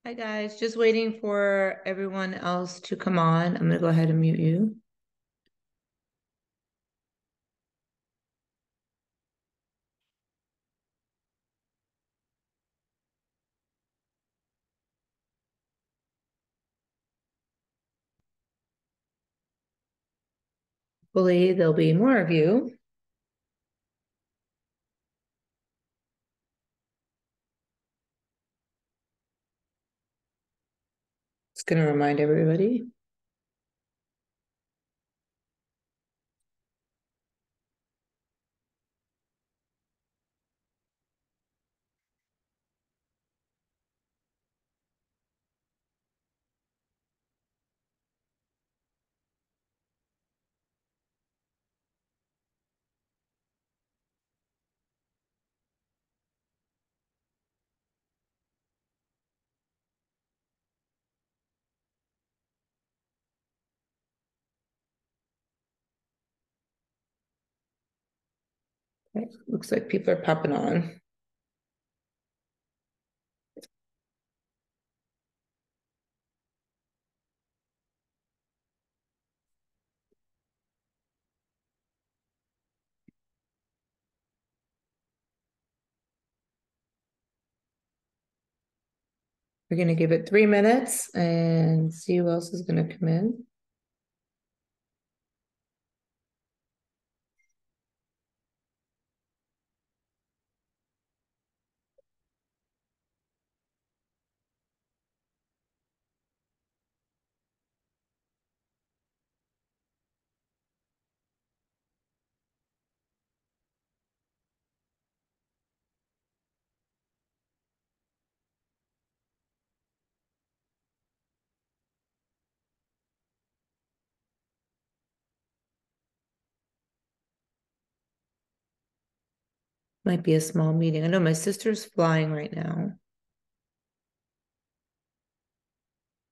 Hi guys, just waiting for everyone else to come on. I'm gonna go ahead and mute you. Hopefully there'll be more of you. Just gonna remind everybody. Okay, looks like people are popping on. We're gonna give it 3 minutes and see who else is gonna come in. Might be a small meeting. I know my sister's flying right now.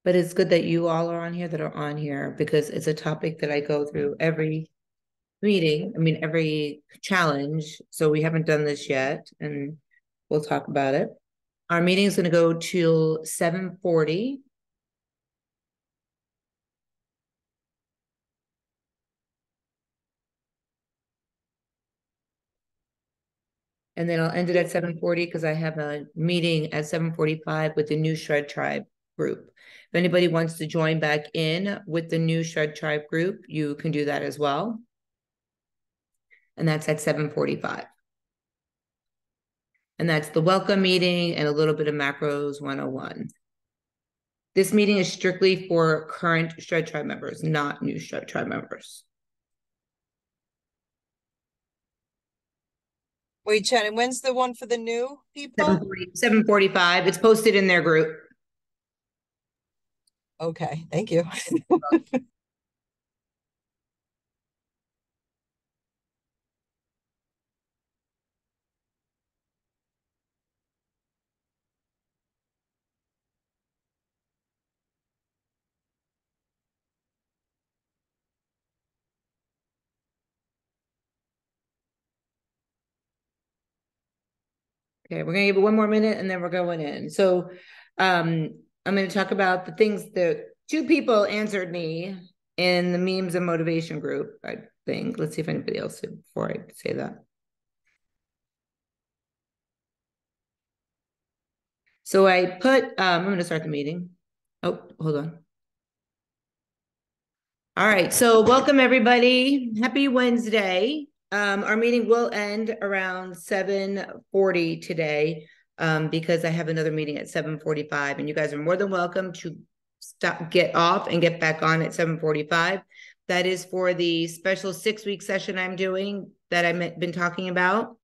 But it's good that you all are on here that are on here because it's a topic that I go through every meeting. I mean, every challenge. So we haven't done this yet, and we'll talk about it. Our meeting is going to go till 7:40. And then I'll end it at 7:40 because I have a meeting at 7:45 with the new Shred Tribe group. If anybody wants to join back in with the new Shred Tribe group, you can do that as well. And that's at 7:45. And that's the welcome meeting and a little bit of macros 101. This meeting is strictly for current Shred Tribe members, not new Shred Tribe members. Wait, Shannon, when's the one for the new people? 7:45. It's posted in their group. Okay, thank you. Okay, we're gonna give it 1 more minute and then we're going in. So I'm gonna talk about the things that 2 people answered me in the memes and motivation group, I think. Let's see if anybody else did before I say that. So I put, I'm gonna start the meeting. Oh, hold on. All right, so welcome everybody. Happy Wednesday. Our meeting will end around 7:40 today because I have another meeting at 7:45, and you guys are more than welcome to get off and get back on at 7:45. That is for the special 6-week session I'm doing that I've been talking about.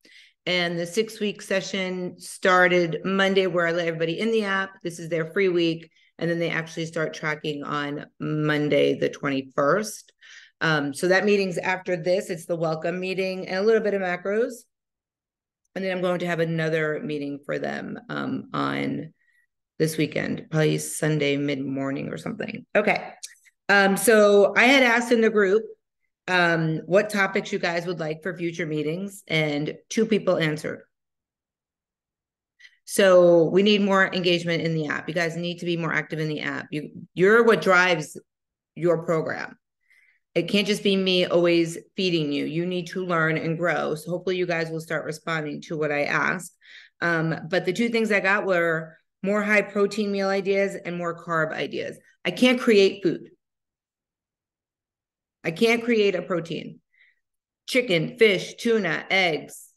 And the 6-week session started Monday, where I let everybody in the app. This is their free week. And then they actually start tracking on Monday, the 21st. So that meeting's after this. It's the welcome meeting and a little bit of macros. And then I'm going to have another meeting for them on this weekend, probably Sunday mid-morning or something. Okay. So I had asked in the group what topics you guys would like for future meetings, and 2 people answered. So we need more engagement in the app. You guys need to be more active in the app. You're what drives your program. It can't just be me always feeding you. You need to learn and grow. So hopefully you guys will start responding to what I ask. But the two things I got were more high protein meal ideas and more carb ideas. I can't create food. I can't create a protein. Chicken, fish, tuna, eggs,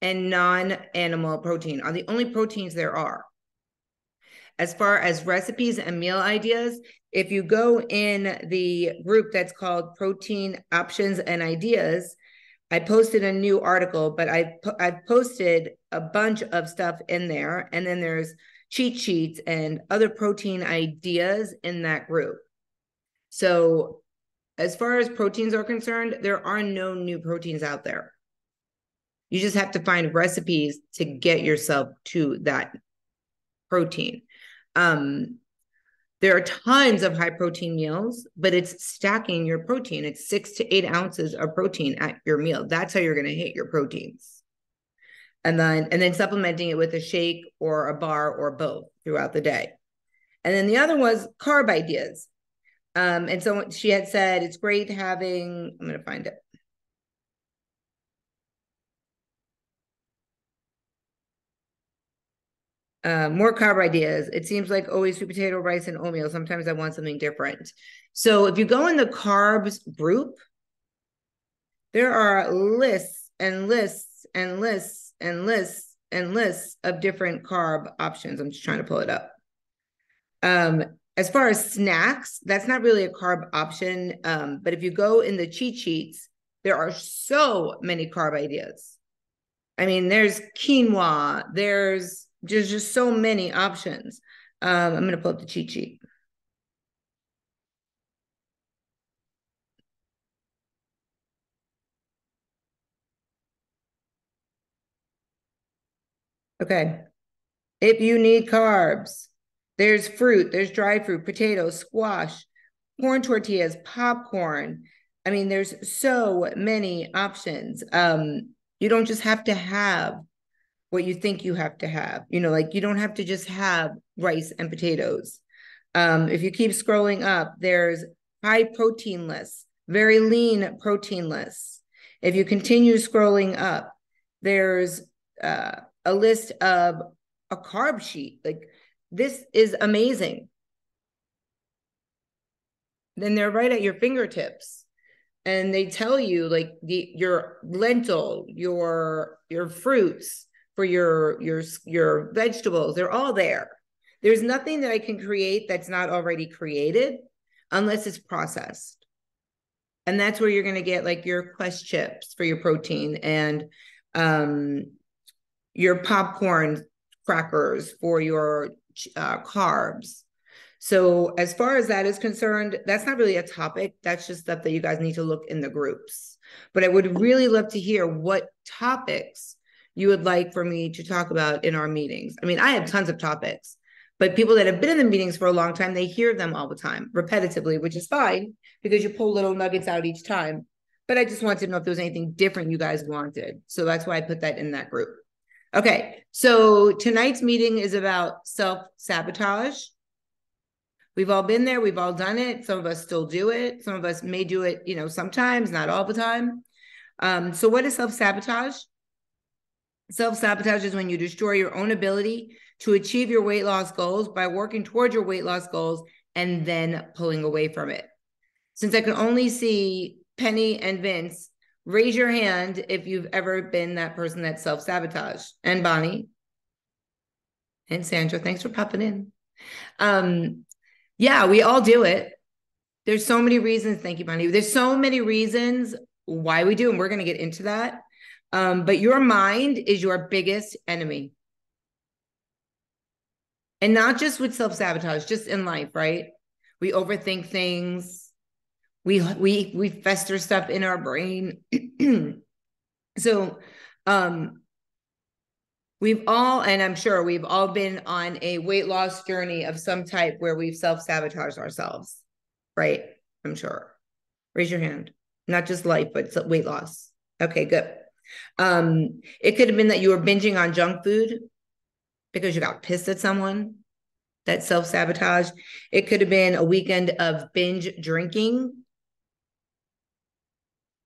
and non-animal protein are the only proteins there are. As far as recipes and meal ideas, if you go in the group that's called Protein Options and Ideas, I posted a new article, but I've posted a bunch of stuff in there. And then there's cheat sheets and other protein ideas in that group. So as far as proteins are concerned, there are no new proteins out there. You just have to find recipes to get yourself to that protein. There are tons of high protein meals, but it's stacking your protein. It's 6 to 8 ounces of protein at your meal. That's how you're going to hit your proteins. And then supplementing it with a shake or a bar or both throughout the day. And then the other was carb ideas. And so she had said, it's great having, I'm going to find it. More carb ideas. It seems like always sweet potato, rice, and oatmeal. Sometimes I want something different. So if you go in the carbs group, there are lists and lists and lists and lists and lists of different carb options. I'm just trying to pull it up. As far as snacks, that's not really a carb option. But if you go in the cheat sheets, there are so many carb ideas. I mean, there's quinoa, there's just so many options. I'm going to pull up the cheat sheet. Okay. If you need carbs, there's fruit, there's dried fruit, potatoes, squash, corn tortillas, popcorn. I mean, there's so many options. You don't just have to have what you think you have to have. You know, like you don't have to just have rice and potatoes. If you keep scrolling up, there's high protein lists, very lean protein lists. If you continue scrolling up, there's a list of a carb sheet. Like this is amazing. Then they're right at your fingertips. And they tell you like your lentil, your fruits, for your vegetables, they're all there. There's nothing that I can create that's not already created unless it's processed. And that's where you're going to get like your Quest chips for your protein and your popcorn crackers for your carbs. So as far as that is concerned, that's not really a topic. That's just stuff that you guys need to look in the groups. But I would really love to hear what topics you would like for me to talk about in our meetings. I mean, I have tons of topics, but people that have been in the meetings for a long time, they hear them all the time repetitively, which is fine because you pull little nuggets out each time. But I just wanted to know if there was anything different you guys wanted. So that's why I put that in that group. Okay, so tonight's meeting is about self-sabotage. We've all been there. We've all done it. Some of us still do it. Some of us may do it, you know, sometimes, not all the time. So what is self-sabotage? Self-sabotage is when you destroy your own ability to achieve your weight loss goals by working towards your weight loss goals and then pulling away from it. Since I can only see Penny and Vince, raise your hand if you've ever been that person that self-sabotage. And Bonnie and Sandra, thanks for popping in. Yeah, we all do it. There's so many reasons. Thank you, Bonnie. There's so many reasons why we do, and we're going to get into that. But your mind is your biggest enemy. And not just with self-sabotage, just in life, right? We overthink things. We fester stuff in our brain. So we've all, and I'm sure we've all been on a weight loss journey of some type where we've self-sabotaged ourselves, right? I'm sure. Raise your hand. Not just life, but weight loss. Okay, good. It could have been that you were binging on junk food. because you got pissed at someone. That's self-sabotage. It could have been a weekend of binge drinking.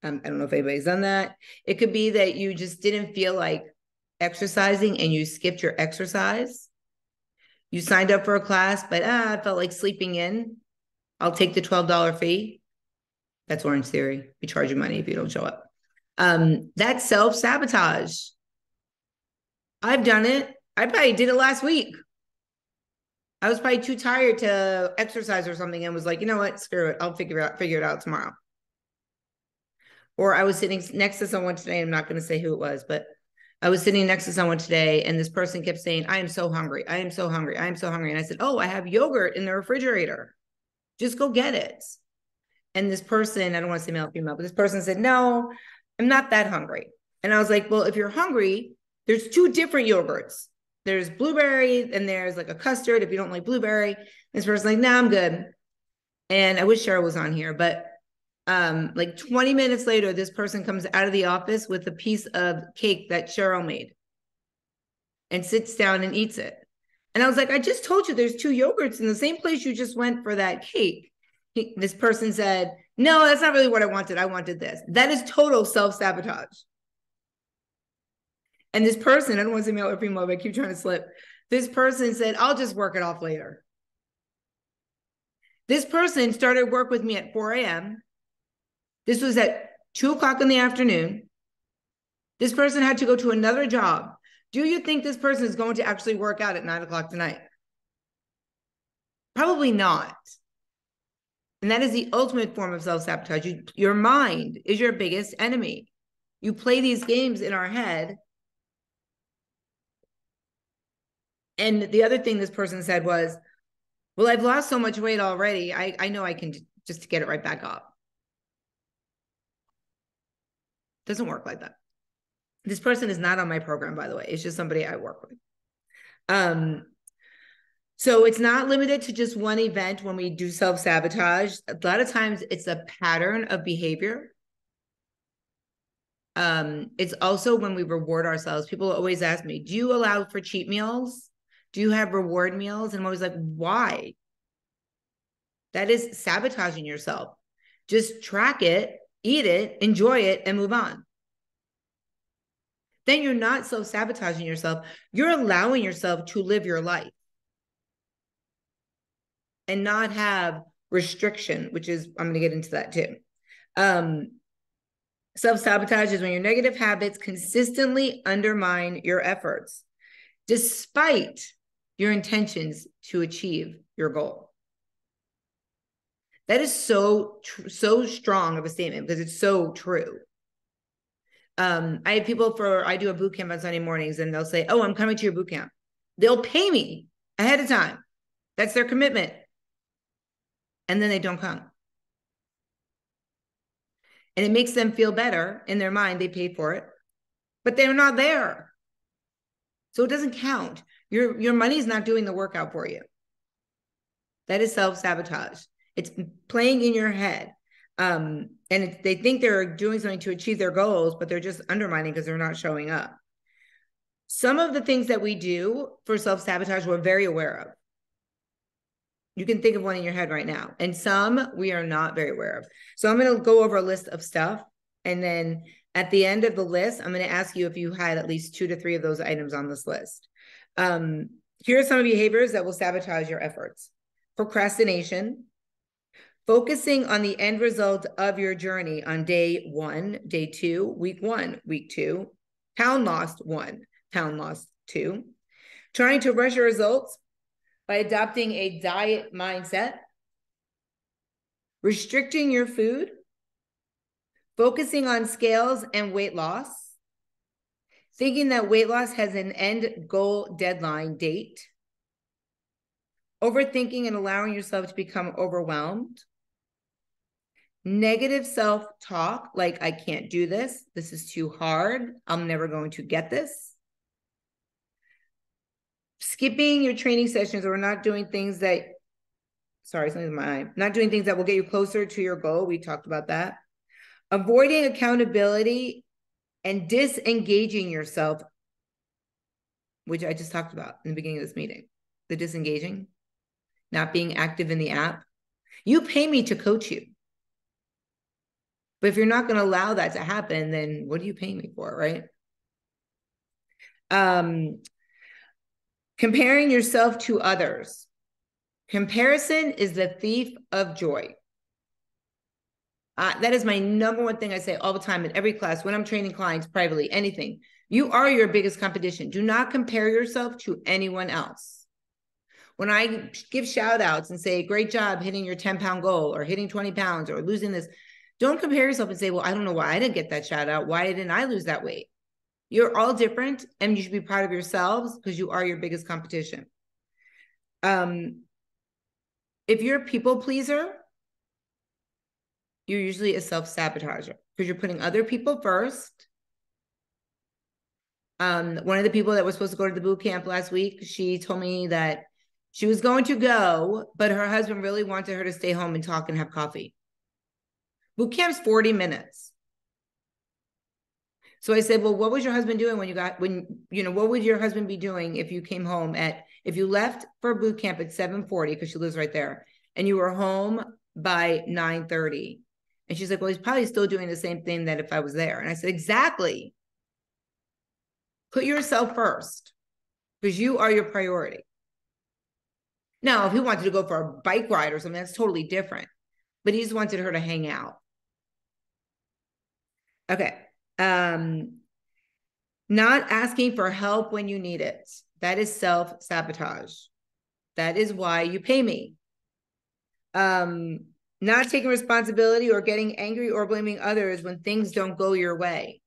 I don't know if anybody's done that. It could be that you just didn't feel like exercising and you skipped your exercise. You signed up for a class, but I felt like sleeping in. I'll take the $12 fee. That's Orange Theory. We charge you money if you don't show up. That's self-sabotage. I've done it. I probably did it last week. I was probably too tired to exercise or something and was like, you know what, screw it. I'll figure it out tomorrow. Or I was sitting next to someone today. I'm not going to say who it was, but I was sitting next to someone today and this person kept saying, I am so hungry. I am so hungry. I am so hungry. And I said, oh, I have yogurt in the refrigerator. Just go get it. And this person, I don't want to say male or female, but this person said, no, I'm not that hungry. And I was like, well, if you're hungry, there's two different yogurts. There's blueberry and there's like a custard if you don't like blueberry. This person's like, nah, I'm good. And I wish Cheryl was on here, but like 20 minutes later, this person comes out of the office with a piece of cake that Cheryl made and sits down and eats it. And I was like, I just told you there's two yogurts in the same place you just went for that cake. This person said, no, that's not really what I wanted. I wanted this. That is total self-sabotage. And this person, I don't want to say male or female, but I keep trying to slip. This person said, I'll just work it off later. This person started work with me at 4 a.m. This was at 2 o'clock in the afternoon. This person had to go to another job. Do you think this person is going to actually work out at 9 o'clock tonight? Probably not. And that is the ultimate form of self-sabotage. Your mind is your biggest enemy. You play these games in our head. And the other thing this person said was, well, I've lost so much weight already. I know I can just get it right back up. Doesn't work like that. This person is not on my program, by the way. It's just somebody I work with. So it's not limited to just one event when we do self-sabotage. A lot of times it's a pattern of behavior. It's also when we reward ourselves. People always ask me, do you allow for cheat meals? Do you have reward meals? And I'm always like, why? That is sabotaging yourself. Just track it, eat it, enjoy it, and move on. Then you're not self-sabotaging yourself. You're allowing yourself to live your life and not have restriction, which is, I'm going to get into that too. Self-sabotage is when your negative habits consistently undermine your efforts, despite your intentions to achieve your goal. That is so strong of a statement because it's so true. I have people I do a boot camp on Sunday mornings and they'll say, oh, I'm coming to your boot camp. They'll pay me ahead of time. That's their commitment. And then they don't come. And it makes them feel better in their mind. They paid for it, but they're not there. So it doesn't count. Your money's not doing the workout for you. That is self-sabotage. It's playing in your head. And they think they're doing something to achieve their goals, but they're just undermining because they're not showing up. Some of the things that we do for self-sabotage, we're very aware of. You can think of one in your head right now. And some we are not very aware of. So I'm going to go over a list of stuff. And then at the end of the list, I'm going to ask you if you had at least 2 to 3 of those items on this list. Here are some behaviors that will sabotage your efforts. Procrastination, focusing on the end result of your journey on day 1, day 2, week 1, week 2, pound lost 1, pound lost 2, trying to rush your results by adopting a diet mindset, restricting your food, focusing on scales and weight loss, thinking that weight loss has an end goal deadline date, overthinking and allowing yourself to become overwhelmed, negative self-talk, like I can't do this, this is too hard, I'm never going to get this, skipping your training sessions or not doing things that, something's in my eye, not doing things that will get you closer to your goal, we talked about that, avoiding accountability and disengaging yourself which I just talked about in the beginning of this meeting, the disengaging, not being active in the app. You pay me to coach you. But if you're not going to allow that to happen, then what are you paying me for, right? Comparing yourself to others. Comparison is the thief of joy. That is my number one thing I say all the time in every class when I'm training clients privately, anything. You are your biggest competition. Do not compare yourself to anyone else. When I give shout outs and say, great job hitting your 10-pound goal or hitting 20 pounds or losing this, don't compare yourself and say, well, I don't know why I didn't get that shout out. Why didn't I lose that weight? You're all different and you should be proud of yourselves because you are your biggest competition. If you're a people pleaser, you're usually a self-sabotager because you're putting other people first. One of the people that was supposed to go to the boot camp last week, she told me that she was going to go, but her husband really wanted her to stay home and talk and have coffee. Boot camp's 40 minutes. So I said, well, what was your husband doing what would your husband be doing if you came home if you left for boot camp at 7:40, because she lives right there, and you were home by 9:30? And she's like, well, he's probably still doing the same thing that if I was there. And I said, exactly. Put yourself first because you are your priority. Now, if he wanted to go for a bike ride or something, that's totally different. But he just wanted her to hang out. Okay. Not asking for help when you need it. That is self-sabotage. That is why you pay me. Not taking responsibility or getting angry or blaming others when things don't go your way.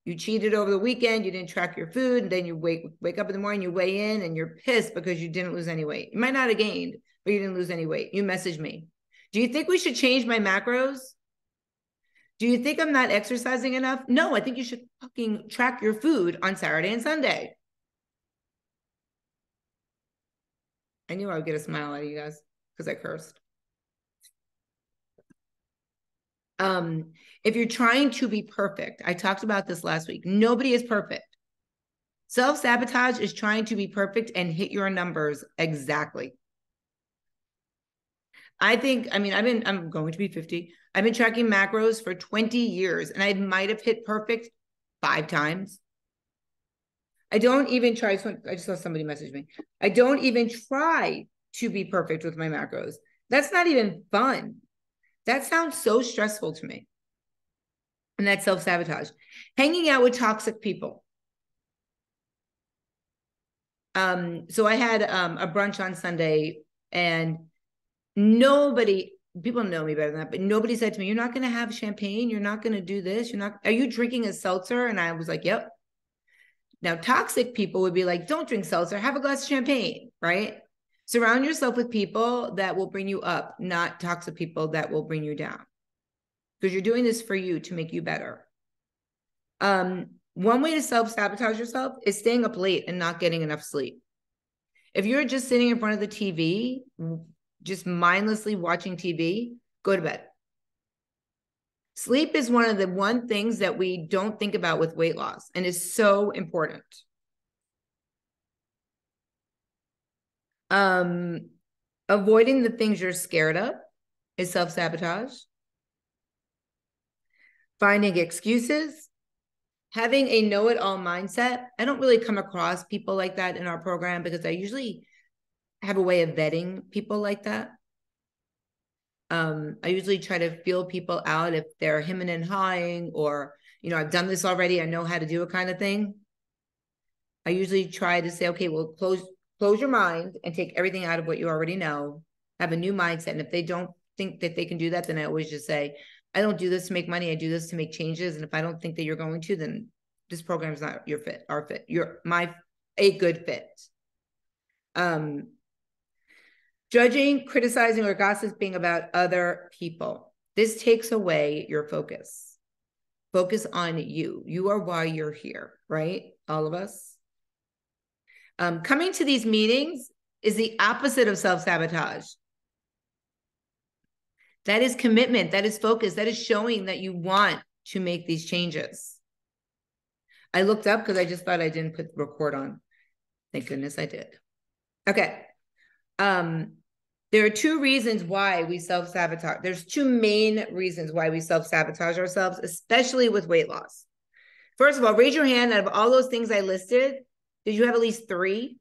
You cheated over the weekend, you didn't track your food, and then you wake up in the morning, you weigh in, and you're pissed because you didn't lose any weight. You might not have gained, but you didn't lose any weight. You message me. Do you think we should change my macros? Do you think I'm not exercising enough? No, I think you should fucking track your food on Saturday and Sunday. I knew I would get a smile out of you guys because I cursed. If you're trying to be perfect, I talked about this last week. Nobody is perfect. Self-sabotage is trying to be perfect and hit your numbers exactly. I'm going to be 50. I've been tracking macros for 20 years and I might have hit perfect 5 times. I don't even try. I just saw somebody message me. I don't even try to be perfect with my macros. That's not even fun. That sounds so stressful to me. And that's self-sabotage. Hanging out with toxic people. So I had a brunch on Sunday and people know me better than that, but nobody said to me, you're not going to have champagne. You're not going to do this. Are you drinking a seltzer? And I was like, yep. Now, toxic people would be like, don't drink seltzer, have a glass of champagne, right? Surround yourself with people that will bring you up, not toxic people that will bring you down. Because you're doing this for you to make you better. One way to self-sabotage yourself is staying up late and not getting enough sleep. If you're just sitting in front of the TV, just mindlessly watching TV, go to bed. Sleep is one of the things that we don't think about with weight loss and is so important. Avoiding the things you're scared of is self-sabotage. Finding excuses, having a know-it-all mindset. I don't really come across people like that in our program because I usually have a way of vetting people like that. I usually try to feel people out if they're hemming and hawing or, I've done this already, I know how to do it kind of thing. I usually try to say, okay, well, close your mind and take everything out of what you already know, have a new mindset. And if they don't think that they can do that, then I always just say, I don't do this to make money. I do this to make changes. And if I don't think that you're going to, then this program is not your fit, our fit. You're a good fit. Judging, criticizing, or gossiping about other people. This takes away your focus. Focus on you. You are why you're here, right? All of us. Coming to these meetings is the opposite of self-sabotage. That is commitment. That is focus. That is showing that you want to make these changes. I looked up because I just thought I didn't put record on. Thank goodness I did. Okay. There are two reasons why we self-sabotage. There's two main reasons why we self-sabotage ourselves, especially with weight loss. First of all, raise your hand. Out of all those things I listed, did you have at least 3?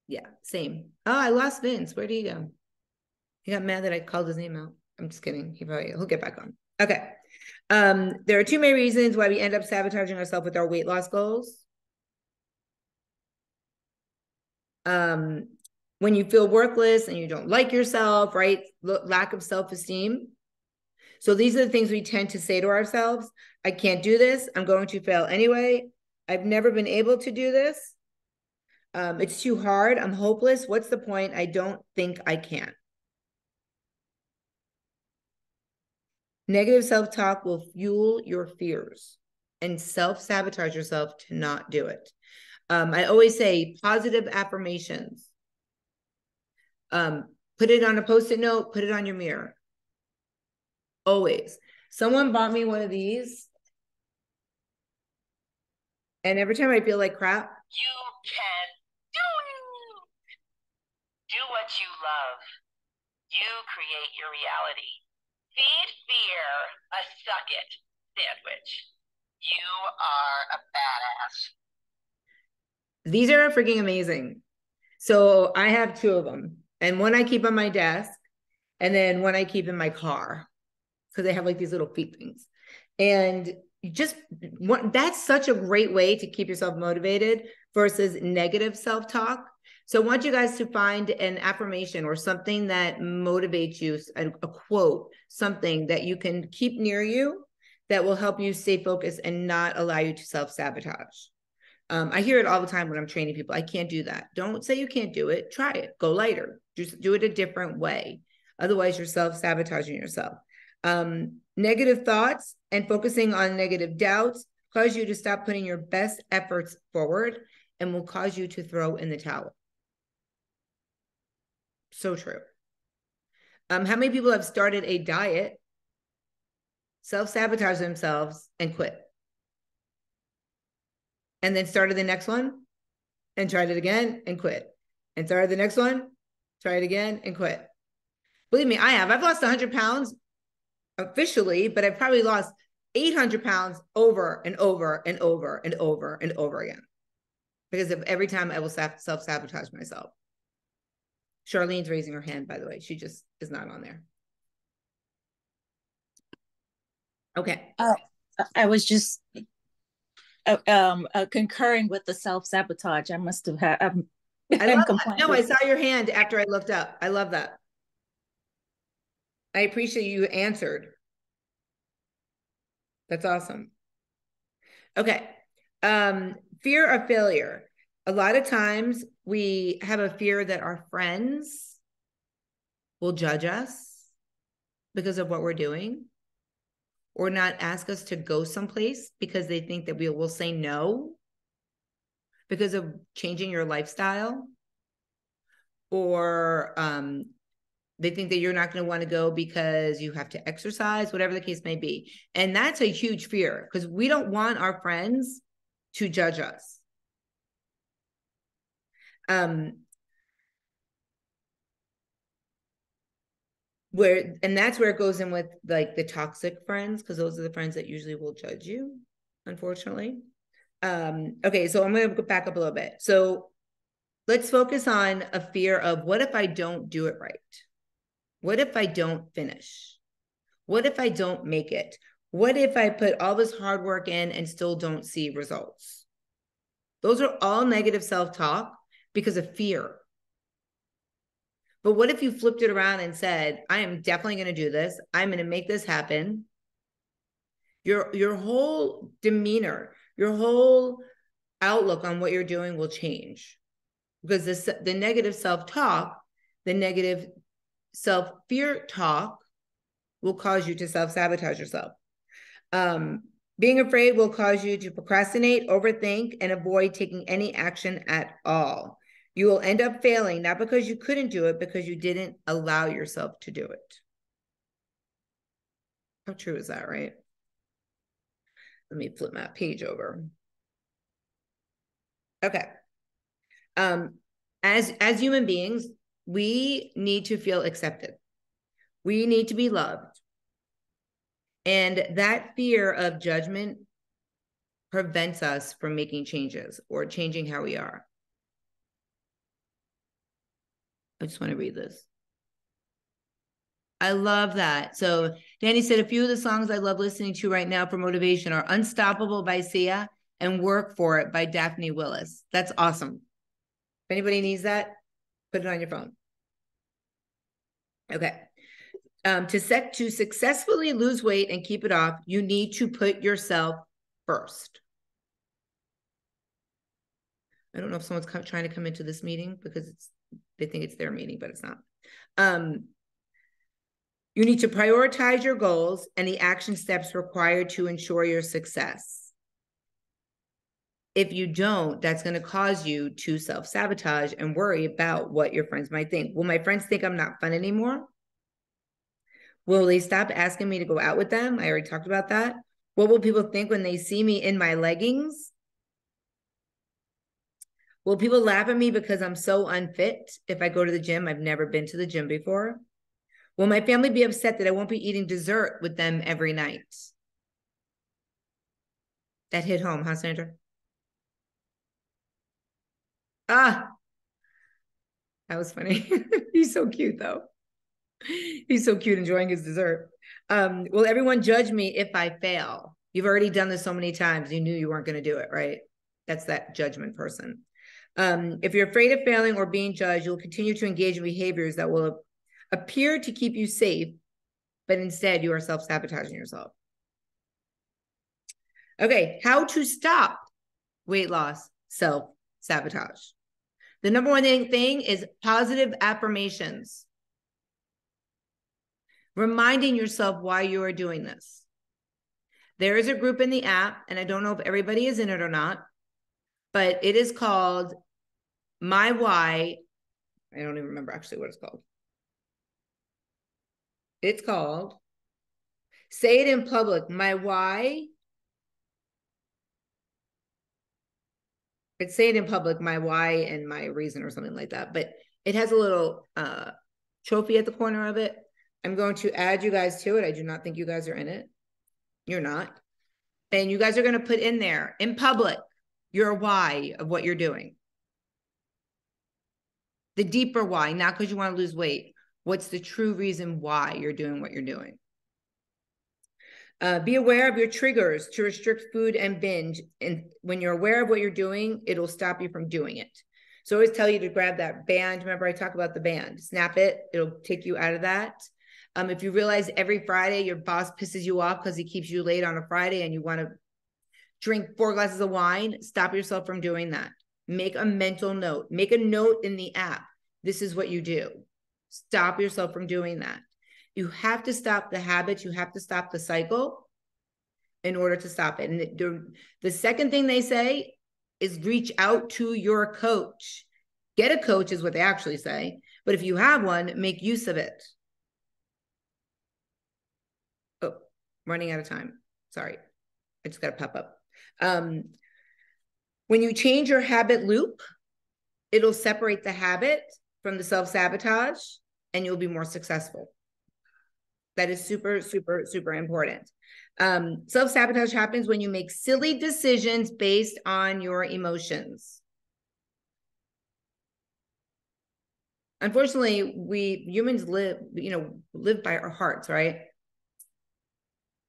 Yeah, same. Oh, I lost Vince. Where did he go? He got mad that I called his name out. I'm just kidding. He'll get back on. Okay. There are two main reasons why we end up sabotaging ourselves with our weight loss goals. When you feel worthless and you don't like yourself, right? Lack of self-esteem. So these are the things we tend to say to ourselves. I can't do this. I'm going to fail anyway. I've never been able to do this. It's too hard. I'm hopeless. What's the point? I don't think I can. Negative self-talk will fuel your fears and self-sabotage yourself to not do it. I always say positive affirmations. Put it on a Post-it note, put it on your mirror. Always. Someone bought me one of these. And every time I feel like crap. You can do it. Do what you love. You create your reality. Feed fear a suck it sandwich. You are a badass. These are freaking amazing. So I have 2 of them. And one I keep on my desk. And then one I keep in my car. Because they have like these little feet things. And that's such a great way to keep yourself motivated versus negative self-talk. So I want you guys to find an affirmation or something that motivates you, a quote, something that you can keep near you that will help you stay focused and not allow you to self-sabotage. I hear it all the time when I'm training people. I can't do that. Don't say you can't do it. Try it. Go lighter. Just do it a different way. Otherwise, you're self-sabotaging yourself. Negative thoughts and focusing on negative doubts cause you to stop putting your best efforts forward and will cause you to throw in the towel. So true. How many people have started a diet, self-sabotage themselves, and quit? And then started the next one and tried it again and quit. And started the next one, tried it again and quit. Believe me, I have. I've lost 100 pounds officially, but I've probably lost 800 pounds over and over and over and over and over again. Because of every time I will self-sabotage myself. Charlene's raising her hand, by the way. She just is not on there. Okay. I was just concurring with the self-sabotage. I must have had. No, I saw your hand after I looked up. I love that. I appreciate you answered. That's awesome. Okay. Fear of failure. A lot of times we have a fear that our friends will judge us because of what we're doing, or not ask us to go someplace because they think that we will say no because of changing your lifestyle, or they think that you're not going to want to go because you have to exercise, whatever the case may be. And that's a huge fear because we don't want our friends to judge us. And that's where it goes in with like the toxic friends, because those are the friends that usually will judge you, unfortunately. Okay, so I'm going to go back up a little bit. So let's focus on a fear of, what if I don't do it right? What if I don't finish? What if I don't make it? What if I put all this hard work in and still don't see results? Those are all negative self-talk because of fear. But what if you flipped it around and said, I am definitely going to do this. I'm going to make this happen. Your whole demeanor, your whole outlook on what you're doing will change, because the negative self-talk, the negative self-fear talk will cause you to self-sabotage yourself. Being afraid will cause you to procrastinate, overthink, and avoid taking any action at all. You will end up failing, not because you couldn't do it, because you didn't allow yourself to do it. How true is that, right? Let me flip my page over. Okay. As human beings, we need to feel accepted. We need to be loved. And that fear of judgment prevents us from making changes or changing how we are. I just want to read this. I love that. So Danny said, a few of the songs I love listening to right now for motivation are Unstoppable by Sia and Work For It by Daphne Willis. That's awesome. If anybody needs that, put it on your phone. Okay. To successfully lose weight and keep it off, you need to put yourself first. I don't know if someone's trying to come into this meeting because they think it's their meeting, but it's not. You need to prioritize your goals and the action steps required to ensure your success. If you don't, that's going to cause you to self-sabotage and worry about what your friends might think. Will my friends think I'm not fun anymore? Will they stop asking me to go out with them? I already talked about that. What will people think when they see me in my leggings? Will people laugh at me because I'm so unfit if I go to the gym? I've never been to the gym before. Will my family be upset that I won't be eating dessert with them every night? That hit home, huh, Sandra? Ah, that was funny. He's so cute, though. He's so cute, enjoying his dessert. Will everyone judge me if I fail? You've already done this so many times. You knew you weren't going to do it, right? That's that judgment person. If you're afraid of failing or being judged, you'll continue to engage in behaviors that will appear to keep you safe, but instead you are self-sabotaging yourself. Okay, how to stop weight loss self-sabotage. The number one thing is positive affirmations. Reminding yourself why you are doing this. There is a group in the app, and I don't know if everybody is in it or not, but it is called My Why. I don't even remember actually what it's called. It's called, say it in public, my why. It's say it in public, my why and my reason or something like that. But it has a little trophy at the corner of it. I'm going to add you guys to it. I do not think you guys are in it. You're not. And you guys are going to put in there, in public, your why of what you're doing. The deeper why, not because you want to lose weight. What's the true reason why you're doing what you're doing? Be aware of your triggers to restrict food and binge. And when you're aware of what you're doing, it'll stop you from doing it. So I always tell you to grab that band. Remember, I talk about the band. Snap it. It'll take you out of that. If you realize every Friday your boss pisses you off because he keeps you late on a Friday and you want to drink 4 glasses of wine, stop yourself from doing that. Make a mental note. Make a note in the app. This is what you do. Stop yourself from doing that. You have to stop the habits. You have to stop the cycle in order to stop it. And the second thing they say is reach out to your coach. Get a coach is what they actually say. But if you have one, make use of it. Oh, running out of time. Sorry. I just got to pop up. When you change your habit loop, it'll separate the habit from the self-sabotage and you'll be more successful. That is super, super, super important. Self-sabotage happens when you make silly decisions based on your emotions. Unfortunately, we humans live by our hearts, right?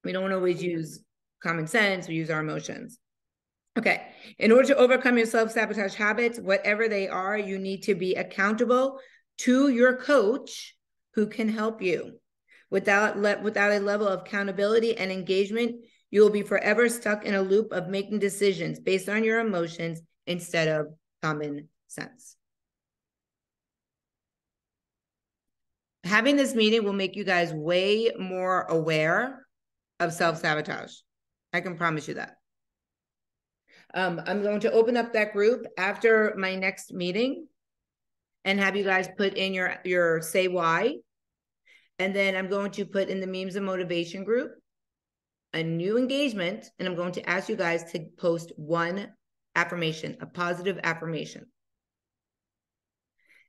We don't always use common sense. We use our emotions. Okay. In order to overcome your self-sabotage habits, whatever they are, you need to be accountable to your coach who can help you. Without a level of accountability and engagement, you will be forever stuck in a loop of making decisions based on your emotions instead of common sense. Having this meeting will make you guys way more aware of self-sabotage. I can promise you that. I'm going to open up that group after my next meeting and have you guys put in your say why. And then I'm going to put in the memes and motivation group. a new engagement, and I'm going to ask you guys to post one affirmation, a positive affirmation.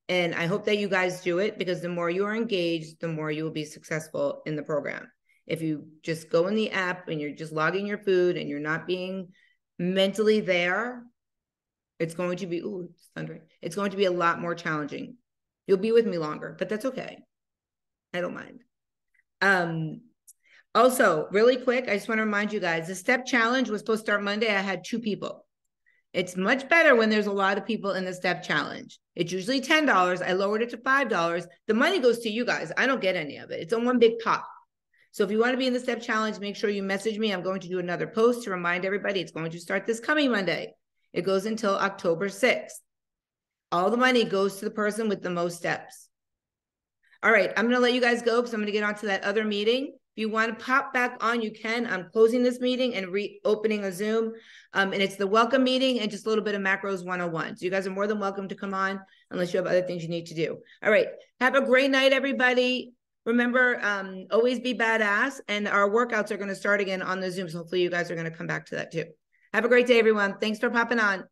And I hope that you guys do it, because the more you are engaged, the more you will be successful in the program. If you just go in the app and you're just logging your food and you're not being mentally there, it's going to be, ooh, it's thundering. It's going to be a lot more challenging. You'll be with me longer, but that's okay. I don't mind. Also, really quick, I just want to remind you guys, the step challenge was supposed to start Monday. I had 2 people. It's much better when there's a lot of people in the step challenge. It's usually $10. I lowered it to $5. The money goes to you guys. I don't get any of it. It's in one big pot. So if you want to be in the step challenge, make sure you message me. I'm going to do another post to remind everybody it's going to start this coming Monday. It goes until October 6th. All the money goes to the person with the most steps. All right, I'm going to let you guys go because I'm going to get on to that other meeting. If you want to pop back on, you can. I'm closing this meeting and reopening a Zoom. And it's the welcome meeting and just a little bit of macros 101. So you guys are more than welcome to come on unless you have other things you need to do. All right, have a great night, everybody. Remember, always be badass. And our workouts are going to start again on the Zoom. So hopefully you guys are going to come back to that too. Have a great day, everyone. Thanks for popping on.